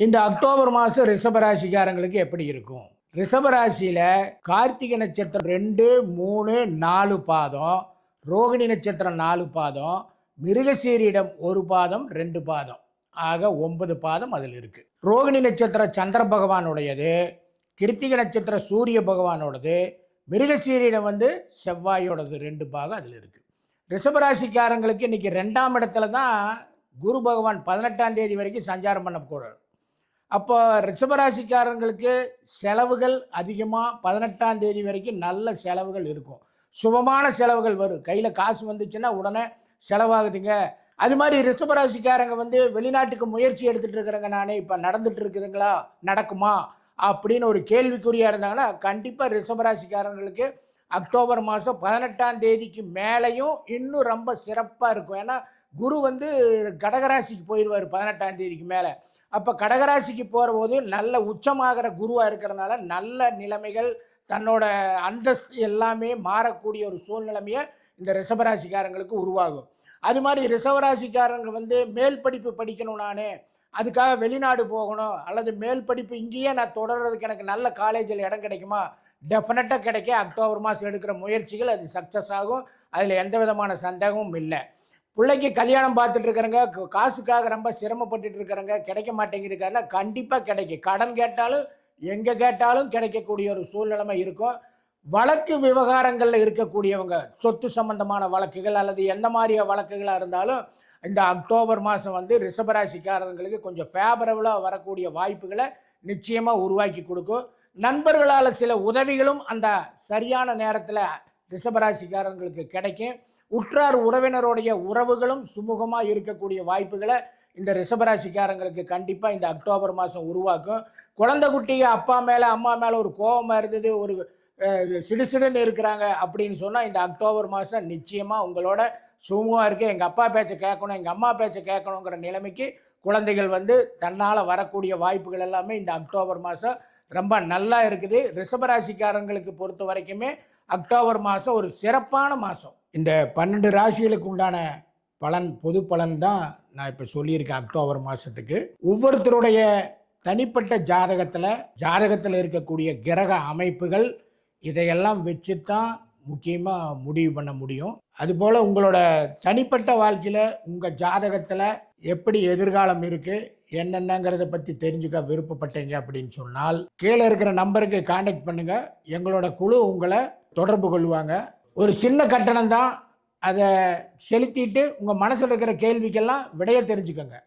இந்த அக்டோபர் மாதம் ரிஷபராசிக்காரங்களுக்கு எப்படி இருக்கும்? ரிஷபராசியில் கார்த்திகை நட்சத்திரம் 2, 3, 4 பாதம், ரோகிணி நட்சத்திரம் 4 பாதம், மிருகசீரிடம் 1 பாதம் 2 பாதம் ஆக 9 பாதம் அதில் இருக்கு. ரோகிணி நட்சத்திரம் சந்திர பகவானுடையது, கிருத்திகை நட்சத்திரம் சூரிய பகவானோடது, மிருகசீரிடம் செவ்வாயோடது 2 பாகம் அதில் இருக்கு. ரிஷபராசிக்காரங்களுக்கு இன்னைக்கு 2ஆம் இடத்துல தான் குரு பகவான் 18ஆம் தேதி வரைக்கும் சஞ்சாரம் பண்ண போகிறார். அப்போ ரிஷபராசிக்காரங்களுக்கு செலவுகள் அதிகமாக 18ஆம் தேதி வரைக்கும் நல்ல செலவுகள் இருக்கும். சுபமான செலவுகள் வரும். கையில் காசு வந்துச்சுன்னா உடனே செலவாகுதுங்க. அது மாதிரி ரிஷபராசிக்காரங்க வெளிநாட்டுக்கு முயற்சி எடுத்துகிட்டு இருக்கிறாங்க, நானே இப்போ நடந்துட்டு இருக்குதுங்களா, நடக்குமா அப்படின்னு ஒரு கேள்விக்குறியாக இருந்தாங்கன்னா கண்டிப்பாக ரிஷபராசிக்காரங்களுக்கு அக்டோபர் மாதம் 18ஆம் தேதிக்கு மேலேயும் இன்னும் ரொம்ப சிறப்பாக இருக்கும். ஏன்னா குரு கடகராசிக்கு போயிடுவார் 18ஆம் தேதிக்கு மேலே. அப்போ கடகராசிக்கு போகிற போது நல்ல உச்சமாகிற குருவாக இருக்கிறதுனால நல்ல நிலைமைகள், தன்னோட அந்தஸ்து எல்லாமே மாறக்கூடிய ஒரு சூழ்நிலைமையை இந்த ரிஷபராசிக்காரங்களுக்கு உருவாகும். அது மாதிரி ரிஷபராசிக்காரங்க மேல் படிப்பு படிக்கணும், நான் அதுக்காக வெளிநாடு போகணும், அல்லது மேல் படிப்பு இங்கேயே நான் தொடர்றதுக்கு எனக்கு நல்ல காலேஜில் இடம் கிடைக்குமா, டெஃபினட்டாக கிடைக்க அக்டோபர் மாதம் எடுக்கிற முயற்சிகள் அது சக்ஸஸ் ஆகும். அதில் எந்த விதமான சந்தேகமும் இல்லை. பிள்ளைக்கு கல்யாணம் பார்த்துட்டு இருக்கிறங்க, காசுக்காக ரொம்ப சிரமப்பட்டுட்டு இருக்கிறங்க, கிடைக்க மாட்டேங்குதுக்காருன்னா கண்டிப்பாக கிடைக்கும். கடன் கேட்டாலும் எங்கே கேட்டாலும் கிடைக்கக்கூடிய ஒரு சூழ்நிலைமை இருக்கும். வழக்கு விவகாரங்களில் இருக்கக்கூடியவங்க, சொத்து சம்பந்தமான வழக்குகள் அல்லது எந்த மாதிரி வழக்குகளாக இருந்தாலும் இந்த அக்டோபர் மாதம் ரிஷபராசிக்காரர்களுக்கு கொஞ்சம் ஃபேவரபுளாக வரக்கூடிய வாய்ப்புகளை நிச்சயமாக உருவாக்கி கொடுக்கும். நண்பர்களால் சில உதவிகளும் அந்த சரியான நேரத்தில் ரிஷபராசிக்காரங்களுக்கு கிடைக்கும். உற்றார் உறவினருடைய உறவுகளும் சுமூகமாக இருக்கக்கூடிய வாய்ப்புகளை இந்த ரிஷபராசிக்காரங்களுக்கு கண்டிப்பாக இந்த அக்டோபர் மாதம் உருவாக்கும். குழந்தை குட்டிங்க அப்பா மேலே அம்மா மேலே ஒரு கோபமாக இருந்தது, ஒரு சிடுசிடுன்னு இருக்கிறாங்க அப்படின்னு சொன்னால் இந்த அக்டோபர் மாதம் நிச்சயமாக உங்களோட சுமூகமாக இருக்குது. எங்கள் அப்பா பேச்சை கேட்கணும், எங்கள் அம்மா பேச்சை கேட்கணுங்கிற நிலைமைக்கு குழந்தைகள் தன்னால் வரக்கூடிய வாய்ப்புகள் எல்லாமே இந்த அக்டோபர் மாதம் ரொம்ப நல்லா இருக்குது. ரிஷபராசிக்காரங்களுக்கு பொறுத்த வரைக்குமே அக்டோபர் மாதம் ஒரு சிறப்பான மாதம். இந்த 12 ராசிகளுக்கு உண்டான பலன், பொது பலன் தான் நான் இப்போ சொல்லியிருக்கேன். அக்டோபர் மாதத்துக்கு ஒவ்வொருத்தருடைய தனிப்பட்ட ஜாதகத்தில் இருக்கக்கூடிய கிரக அமைப்புகள் இதையெல்லாம் வச்சு தான் முக்கியமாக முடிவு பண்ண முடியும். அதுபோல் உங்களோட தனிப்பட்ட வாழ்க்கையில் உங்கள் ஜாதகத்தில் எப்படி எதிர்காலம் இருக்குது என்னென்னங்கிறத பற்றி தெரிஞ்சுக்க விருப்பப்பட்டீங்க அப்படின்னு சொன்னால் கீழே இருக்கிற நம்பருக்கு கான்டாக்ட் பண்ணுங்கள். எங்களோட குழு உங்களை தொடர்பு கொள்வாங்க. ஒரு சின்ன கட்டணம் தான், அதை செலுத்திட்டு உங்கள் மனசில் இருக்கிற கேள்விக்கெல்லாம் விடைய தெரிஞ்சுக்கோங்க.